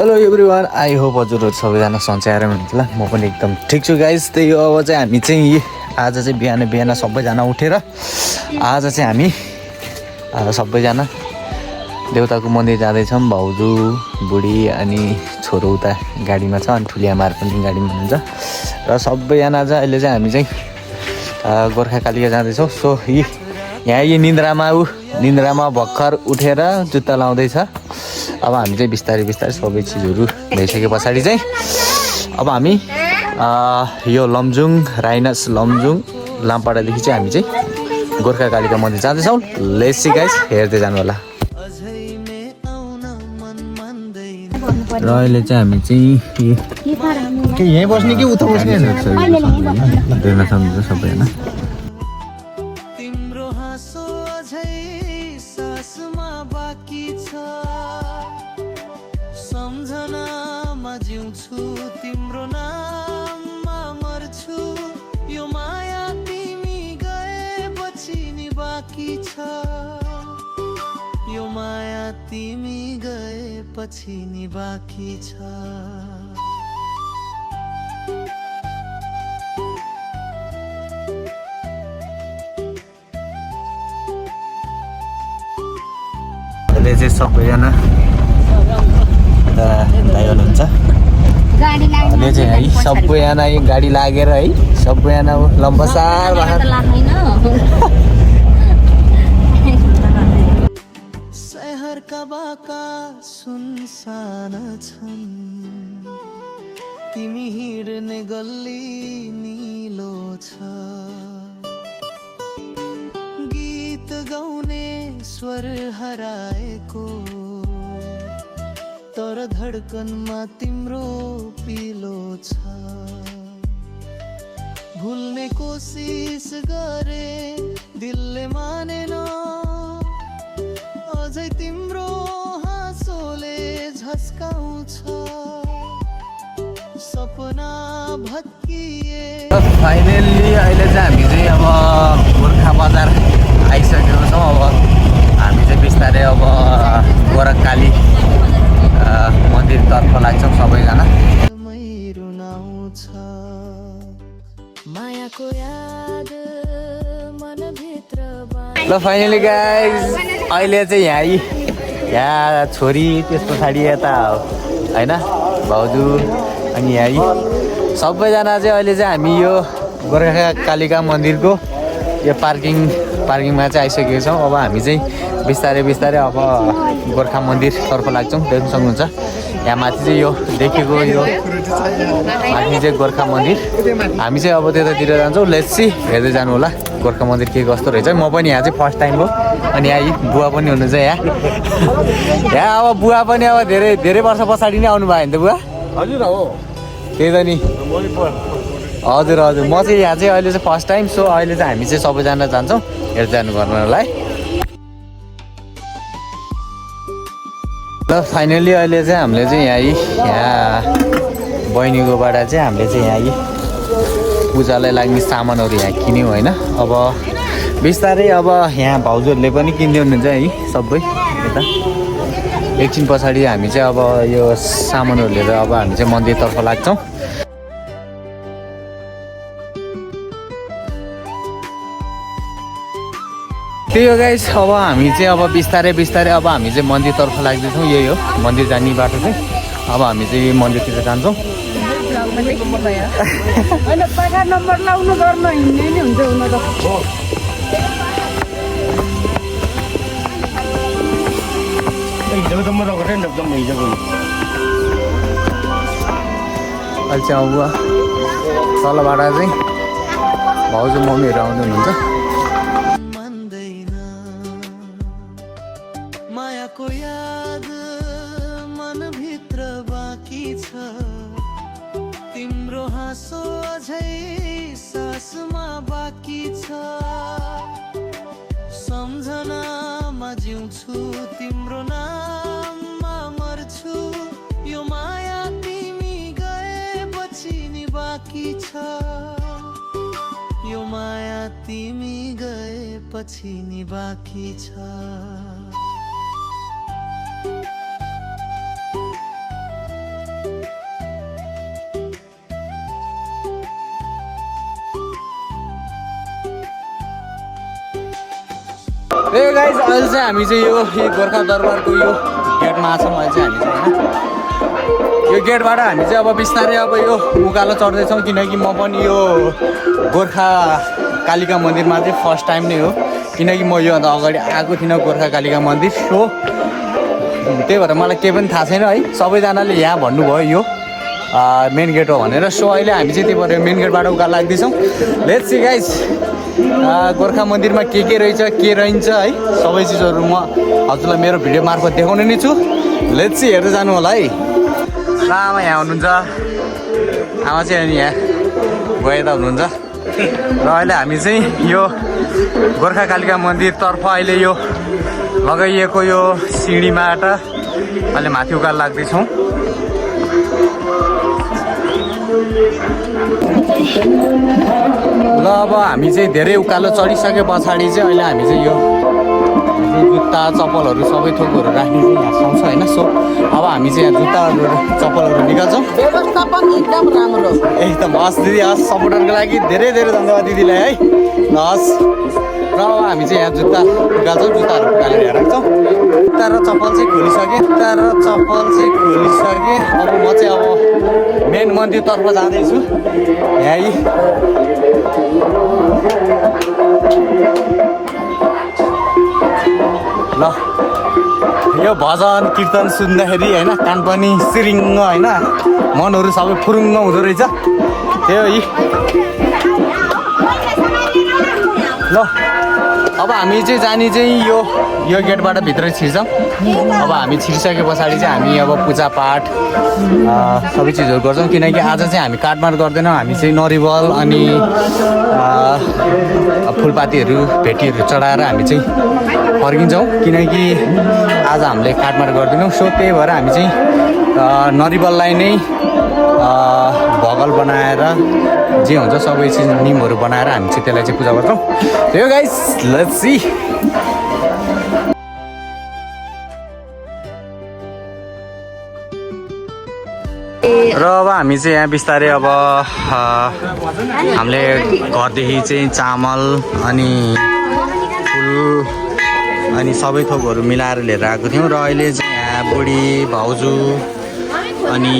Hello everyone, I hope हजुरहरू सबैजना सन्चै आएर हुनुहुन्छ होला। म पनि एकदम ठिक छु गाइस। त्यही हो, अब चाहिँ हामी चाहिँ आज चाहिँ बिहान सबैजना उठेर आज चाहिँ हामी सबैजना देउताको मन्दिर जाँदैछौँ। भाउजू, बुढी अनि छोरो उता गाडीमा छ अनि ठुली आमाहरू पनि गाडीमा हुनुहुन्छ र सबैजना चाहिँ अहिले चाहिँ हामी चाहिँ गोर्खा कालिका जाँदैछौँ। सो यहाँ निन्द्रामा भर्खर उठेर जुत्ता लाउँदैछ। अब हामी चाहिँ बिस्तारै सबै चिजहरू ल्याइसके पछाडि चाहिँ अब हामी यो लमजुङ राइनस लमजुङ लामपाडादेखि चाहिँ हामी चाहिँ गोर्खा कालिका मन्दिर जाँदैछौँ। लेट्स सी गाइस, हेर्दै जानु होला। र अहिले चाहिँ हामी चाहिँ यहीँ बस्ने कि उता बस्ने देख्न सक्नुहुन्छ सबैजना। सम्झनामा जिउँछु, तिम्रो नाममा मर्छु, यो माया तिमी गएपछि नि बाँकी छ, यो माया तिमी गएपछि नि बाँकी छ। अहिले चाहिँ सबैजना दाइ हुनुहुन्छ। अहिले चाहिँ है सबैजना गाडी लागेर है सबैजना लम्बसार शहरका बाका सुनसान छन्, तिमी हिँड्ने गल्ली निलो छ, गीत गाउने स्वर हराएको तर धड्कनमा तिम्रो पिलो छ। भुल्ने कोसिस गरे दिलले मानेन, अझै तिम्रो हाँसोले झस्काउँछ, सपना भत्किए। फाइनल्ली अहिले चाहिँ हामी चाहिँ अब गोर्खा बजार आइसकेको छौँ। अब हामी चाहिँ बिस्तारै अब गोरखकाली मन्दिरतर्फ लाग्छौँ सबैजना। ल फाइनली गाइस, अहिले चाहिँ यहाँ छोरी, त्यस पछाडि यता होइन भाउजू अनि यहाँ सबैजना चाहिँ अहिले चाहिँ हामी यो गोर्खा कालिका मन्दिरको यो पार्किङमा चाहिँ आइसकेको छौँ। अब हामी चाहिँ बिस्तारै अब गोर्खा मन्दिरतर्फ लाग्छौँ। देख्न सक्नुहुन्छ यहाँ माथि चाहिँ यो देखेको यो माथि चाहिँ गोर्खा मन्दिर। हामी चाहिँ अब त्यतातिर जान्छौँ। लेट्स सी, हेर्दै जानु होला गोर्खा मन्दिर के कस्तो रहेछ। म पनि यहाँ चाहिँ फर्स्ट टाइम हो अनि यहाँ बुवा पनि हुनुहुन्छ। यहाँ अब बुवा पनि अब धेरै वर्ष पछाडि नै आउनु भयो नि त बुवा? हजुर हो, त्यही त नि। हजुर म चाहिँ यहाँ चाहिँ अहिले चाहिँ फर्स्ट टाइम। सो अहिले चाहिँ हामी चाहिँ सबैजना जान्छौँ हेर्दै जानु गर्नलाई। ल फाइनली अहिले चाहिँ हामीले चाहिँ यहाँ बहिनीकोबाट चाहिँ हामीले चाहिँ यहाँ पूजालाई लाग्ने सामानहरू यहाँ किन्यौँ होइन। अब बिस्तारै अब यहाँ भाउजूहरूले पनि किन्दै हुनुहुन्छ है सबै यता। एकछिन पछाडि हामी चाहिँ अब यो सामानहरू लिएर अब हामी चाहिँ मन्दिरतर्फ लाग्छौँ। त्यही हो गाइस, अब हामी चाहिँ अब बिस्तारै अब हामी चाहिँ मन्दिरतर्फ लाग्दैछौँ। यही हो मन्दिर जाने बाटो चाहिँ। अब हामी चाहिँ मन्दिरतिर जान्छौँ। अहिले चाहिँ अब तलबाट चाहिँ भाउजू मम्मीहरू आउँदै हुनुहुन्छ। मायाको याद मनभित्र बाँकी छ, तिम्रो हाँसो अझै सासमा बाँकी छ, सम्झनामा जिउँछु, तिम्रो नाममा मर्छु, यो माया तिमी गएपछि नि बाँकी छ, यो माया तिमी गएपछि नि बाँकी छ। गाइस अहिले चाहिँ हामी चाहिँ यो गोर्खा दरबारको यो गेटमा छौँ अहिले चाहिँ हामी चाहिँ होइन यो गेटबाट हामी चाहिँ अब बिस्तारै अब यो उकालो चढ्दैछौँ किनकि म पनि यो गोर्खा कालिका मन्दिरमा चाहिँ फर्स्ट टाइम नै हो किनकि म योभन्दा अगाडि आएको थिइनँ गोर्खा कालिका मन्दिर सो त्यही भएर मलाई केही पनि थाहा छैन है सबैजनाले यहाँ भन्नुभयो यो मेन गेट हो भनेर सो अहिले हामी चाहिँ त्यही भएर मेन गेटबाट उकालो लाग्दैछौँ लेट्स सी गाइस गोर्खा मन्दिरमा के रहेछ के रहन्छ है सबै चिजहरू म हजुरलाई मेरो भिडियो मार्फत देखाउने नै छु लेट्स सी हेर्दै जानु होला है आमा यहाँ हुनुहुन्छ आमा चाहिँ अनि यहाँ गएता हुनुहुन्छ र अहिले हामी चाहिँ यो गोर्खा कालिका मन्दिरतर्फ अहिले यो लगाइएको यो सिँढीबाट अहिले माथि उकालो लाग्दैछौँ ल अब हामी चाहिँ धेरै उकालो चढिसके पछाडि चाहिँ अहिले हामी चाहिँ यो जुत्ता चप्पलहरू सबै थोकहरू राख्ने चाहिँ यहाँ ठाउँ छ होइन सो अब हामी चाहिँ यहाँ जुत्ताहरू चप्पलहरू निकाल्छौँ व्यवस्थापन एकदम राम्रो एकदम हस् दिदी हस् सपोर्टरको लागि धेरै धेरै धन्यवाद दिदीलाई है ल हस् र अब हामी चाहिँ यहाँ जुत्ता निकाल्छौँ जुत्ताहरू निकालेर यहाँ राख्छौँ जुत्ता र चप्पल चाहिँ खोलिसकेँ अब म चाहिँ अब मेन मन्दिरतर्फ जाँदैछु यहाँ ल यो भजन कीर्तन सुन्दाखेरि होइन कान पनि सिरिङ्ग होइन मनहरू सबै फुरुङ्ग हुँदो रहेछ त्यही हो ल अब हामी चाहिँ जाने चाहिँ यो गेटबाट भित्रै छिर्छौँ अब हामी छिरिसके पछाडि चाहिँ हामी अब पूजापाठ सबै चिजहरू गर्छौँ किनकि आज चाहिँ हामी काटमार गर्दैनौँ हामी चाहिँ नरिवल अनि फुलपातीहरू भेटीहरू चढाएर हामी चाहिँ फर्किन्छौँ किनकि आज हामीले काटमार गर्दैनौँ सो त्यही भएर हामी चाहिँ नरिवललाई नै भगल बनाएर जे हुन्छ सबै चिज निमहरू बनाएर हामी चाहिँ त्यसलाई चाहिँ पूजा गर्छौँ त्यही हो गाइस लेट्स सी र अब हामी चाहिँ यहाँ बिस्तारै अब हामीले घरदेखि चाहिँ चामल अनि फुल अनि सबै थोकहरू मिलाएर लिएर आएको थियौँ र अहिले चाहिँ यहाँ बुढी भाउजू अनि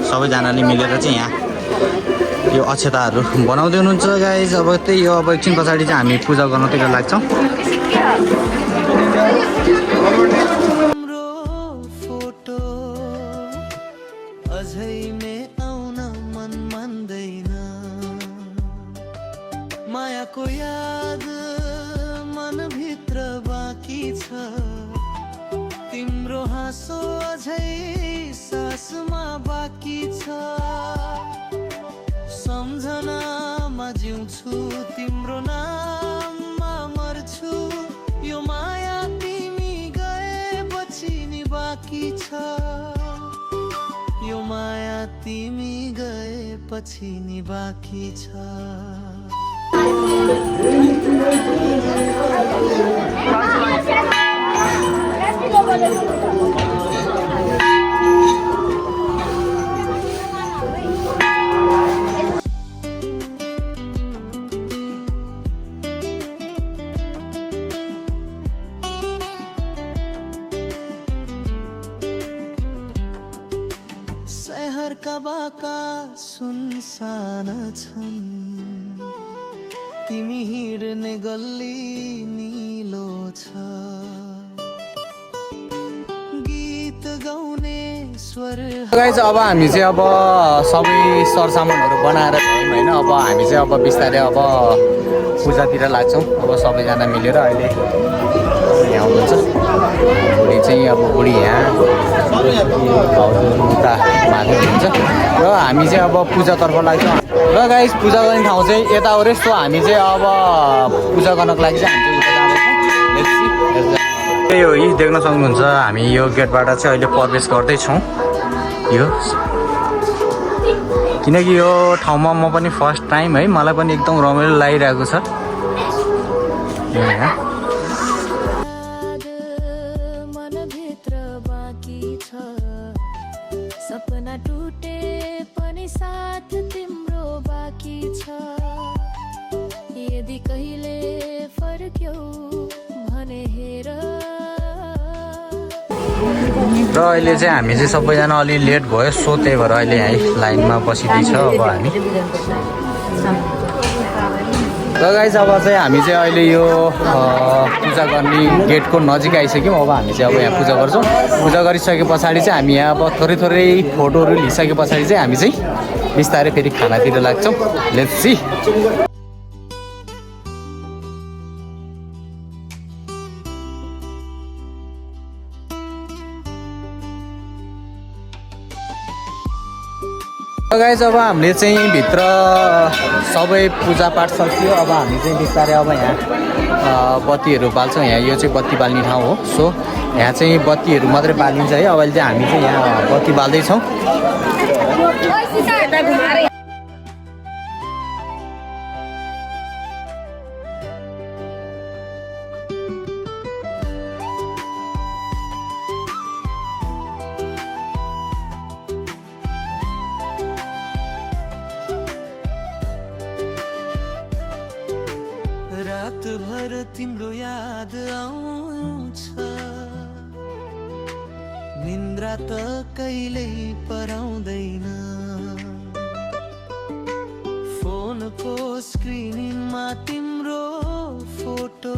सबैजनाले मिलेर चाहिँ यहाँ यो अक्षताहरू बनाउँदै हुनुहुन्छ गाइस अब त्यही हो अब एकछिन पछाडि चाहिँ हामी पूजा गर्नतिर लाग्छौँ मायाको याद मनभित्र बाँकी छ तिम्रो हाँसो अझै सासमा बाँकी छ सम्झनामा जिउँछु तिम्रो नाममा मर्छु यो माया तिमी गएपछि नि बाँकी छ यो माया तिमी गएपछि नि बाँकी छ सहरका बाका सुनसान छन् तिमी हिँड्ने गल्ली निलो छ गीत गाउने स्वर गाइस अब हामी चाहिँ अब सबै सरसामानहरू बनाएर भयौँ होइन अब हामी चाहिँ अब बिस्तारै अब पूजातिर लाग्छौँ अब सबैजना मिलेर अहिले यहाँ हुनुहुन्छ बुढी चाहिँ अब बुढी यहाँ भाउजूहरू उता माथि हुनुहुन्छ र हामी चाहिँ अब पूजातर्फ लाग्छौँ र गाइस पूजा गर्ने ठाउँ चाहिँ यता हो रे सो हामी चाहिँ अब पूजा गर्नको लागि चाहिँ हामी चाहिँ उता जाँदैछौँ त्यही हो यी देख्न सक्नुहुन्छ हामी यो गेटबाट चाहिँ अहिले प्रवेश गर्दैछौँ यो किनकि यो ठाउँमा म पनि फर्स्ट टाइम है मलाई पनि एकदम रमाइलो लागिरहेको छ सपना टुटे पनि साथ तिम्रो बाँकी छ यदि कहिले फर्क्यौ भने हेर र अहिले चाहिँ हामी चाहिँ सबैजना अलि लेट भयो सो त्यही भएर अहिले यहीँ लाइनमा बसिदिन्छ अब हामी र गाइस अब चाहिँ हामी चाहिँ अहिले यो पूजा गर्ने गेटको नजिक आइसक्यौँ अब हामी चाहिँ अब यहाँ पूजा गर्छौँ पूजा गरिसके पछाडि चाहिँ हामी यहाँ अब थोरै थोरै फोटोहरू लिइसके पछाडि चाहिँ हामी चाहिँ बिस्तारै फेरि खानातिर लाग्छौँ लेट्स सी गाइस अब हामीले चाहिँ भित्र सबै पूजापाठ सक्यो अब हामी चाहिँ बिस्तारै अब यहाँ बत्तीहरू बाल्छौँ यहाँ यो चाहिँ बत्ती बाल्ने ठाउँ हो सो यहाँ चाहिँ बत्तीहरू मात्रै बालिन्छ है अब अहिले चाहिँ हामी चाहिँ यहाँ बत्ती बाल्दैछौँ रातभर तिम्रो याद आउँछ निन्द्रा त कहिल्यै पराउँदैन फोनको स्क्रिनमा तिम्रो फोटो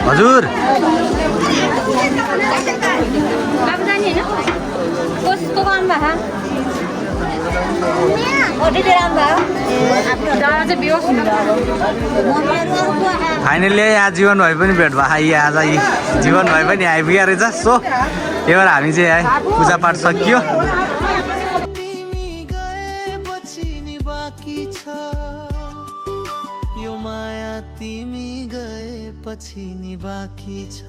हजुर फाइनली यहाँ जीवन भए पनि भेट भयो आज जीवन भए पनि आइपुग्यो रहेछ सो त्यही भएर हामी चाहिँ यहाँ पूजापाठ सकियो तिमी गएपछि नि बाँकी छ यो माया तिमी गएपछि नि बाँकी छ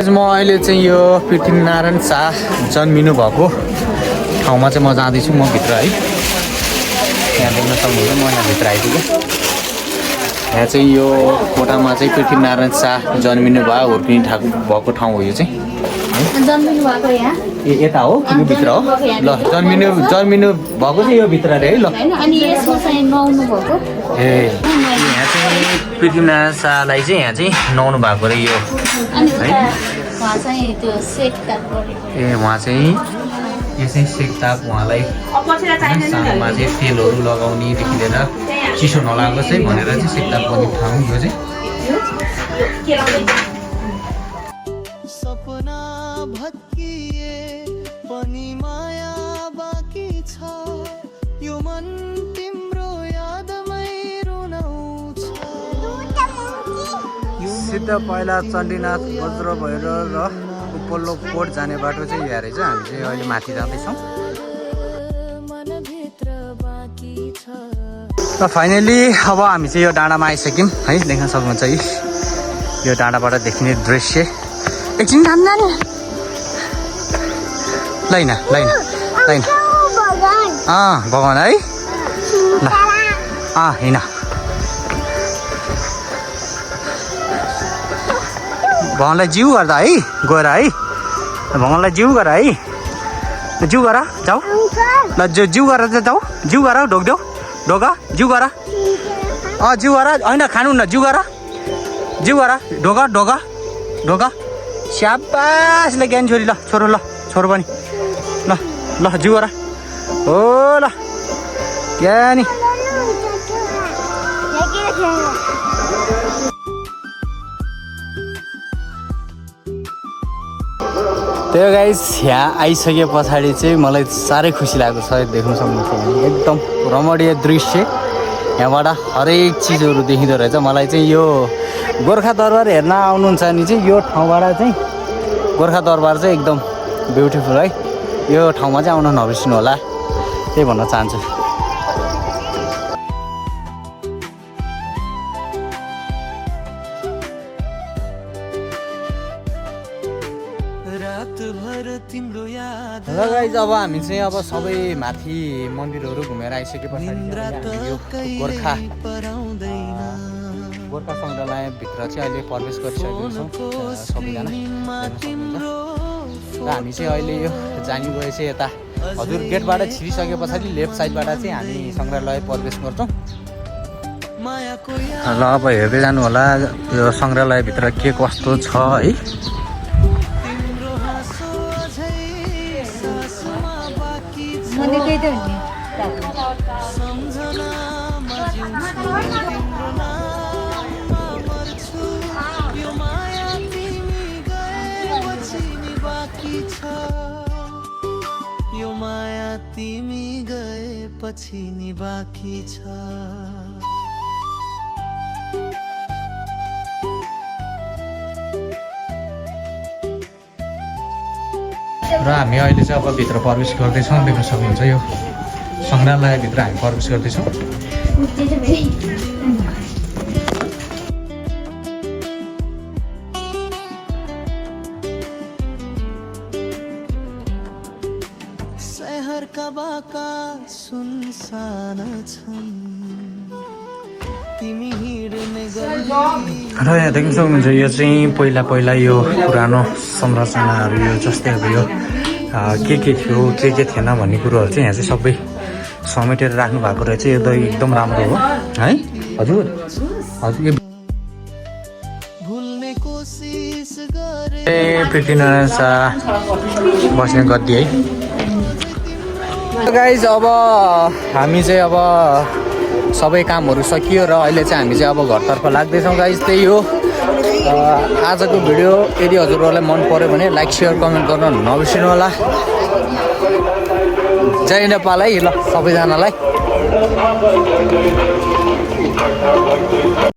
म अहिले चाहिँ यो पृथ्वीनारायण शाह जन्मिनु भएको ठाउँमा चाहिँ म जाँदैछु म भित्र है यहाँ देख्न सक्नुहुन्छ म यहाँ भित्र आइपुगेँ यहाँ चाहिँ यो कोठामा चाहिँ पृथ्वीनारायण शाह जन्मिनु भयो हुर्किने भएको ठाउँ हो यो चाहिँ जन्मिनु भएको यहाँ यता हो यो भित्र हो ल जन्मिनु भएको चाहिँ यो भित्र अरे है ल अनि यसमा चाहिँ नुहाउनु भएको ए यहाँ चाहिँ पृथ्वीनारायण शाहलाई चाहिँ यहाँ चाहिँ नुहाउनु भएको रे यो अनि उहाँ चाहिँ त्यो सेकताप गरेको ए उहाँ चाहिँ यो चाहिँ सेकताप उहाँलाई सानोमा चाहिँ तेलहरू लगाउनेदेखि लिएर चिसो नलागोस् है भनेर चाहिँ सेकताप गर्ने ठाउँ यो चाहिँ सपना भत्किए पनि माया बाँकी छ यो मन तिम्रो यादमै रुनाउँछ सिद्ध पहिला चण्डीनाथ वज्र भएर र उपल्लो कोट जाने बाटो चाहिँ यहाँ रहेछ हामी चाहिँ अहिले माथि जाँदैछौँ र फाइनली अब हामी चाहिँ यो डाँडामा आइसक्यौँ है देख्न सक्नुहुन्छ है यो डाँडाबाट देखिने दृश्य एकछिन थाम्दा नि लैन भगवान् है ल हिँड भगवान्लाई जिउ गर्दा है गएर है भगवान्लाई जिउ गर है जिउ गर जाऊ ल जिउ गरेर चाहिँ जाऊ जिउ गर ढोक्देऊ ढोका जिउ गर जिउ गर होइन खानु न जिउ गर ढोका ढोका ढोका स्याबास ल ज्ञान छोरी ल छोरो पनि ल जिउ गर हो ल ज्ञानी त्यो गाइस यहाँ आइसके पछाडि चाहिँ मलाई साह्रै खुसी लागेको छ देख्न सक्नुहुन्छ एकदम रमणीय दृश्य यहाँबाट हरेक चिजहरू देखिँदो रहेछ मलाई चाहिँ यो गोर्खा दरबार हेर्न आउनुहुन्छ भने चाहिँ यो ठाउँबाट चाहिँ गोर्खा दरबार चाहिँ एकदम ब्युटिफुल है यो ठाउँमा चाहिँ आउन नबिर्सिनु होला त्यही भन्न चाहन्छु र गाइस अब हामी चाहिँ अब सबै माथि मन्दिरहरू घुमेर आइसके पछाडि यो गोर्खा गोर्खा सङ्ग्रहालयभित्र चाहिँ अहिले प्रवेश गरिसकेको छौँ सबैजना हेर्न सक्नुहुन्छ। र हामी चाहिँ अहिले यो जानी गए चाहिँ यता हजुर गेटबाट छिरिसके पछाडि लेफ्ट साइडबाट चाहिँ हामी सङ्ग्रहालय प्रवेश गर्छौँ। ल अब हेर्दै जानु होला यो सङ्ग्रहालयभित्र के कस्तो छ है। यो माया तिमी गएपछि नि बाँकी छ। र हामी अहिले चाहिँ अब भित्र प्रवेश गर्दैछौँ। देख्न सक्नुहुन्छ यो सङ्ग्रहालयभित्र हामी प्रवेश गर्दैछौँ। सहरका बाका सुनसान छन् तिमी हिँड्ने गली। र यहाँ देख्न सक्नुहुन्छ यो चाहिँ पहिला यो पुरानो संरचनाहरू यो जस्तै अब यो के थियो के थिएन भन्ने कुरोहरू चाहिँ यहाँ चाहिँ सबै समेटेर राख्नु भएको रहेछ। यो एकदम राम्रो हो है हजुर। हजुर भुल्ने कोसिस गरे पृथ्वीनारायण शाह बस्ने गद्दी है। गाइज अब हामी चाहिँ अब सबै कामहरू सकियो र अहिले चाहिँ हामी चाहिँ अब घरतर्फ लाग्दैछौँ। गाइज त्यही हो आजको भिडियो। यदि हजुरहरूलाई मन पर्यो भने लाइक सेयर कमेन्ट गर्न नबिर्सिनु होला। जय नेपाल है ल सबैजनालाई।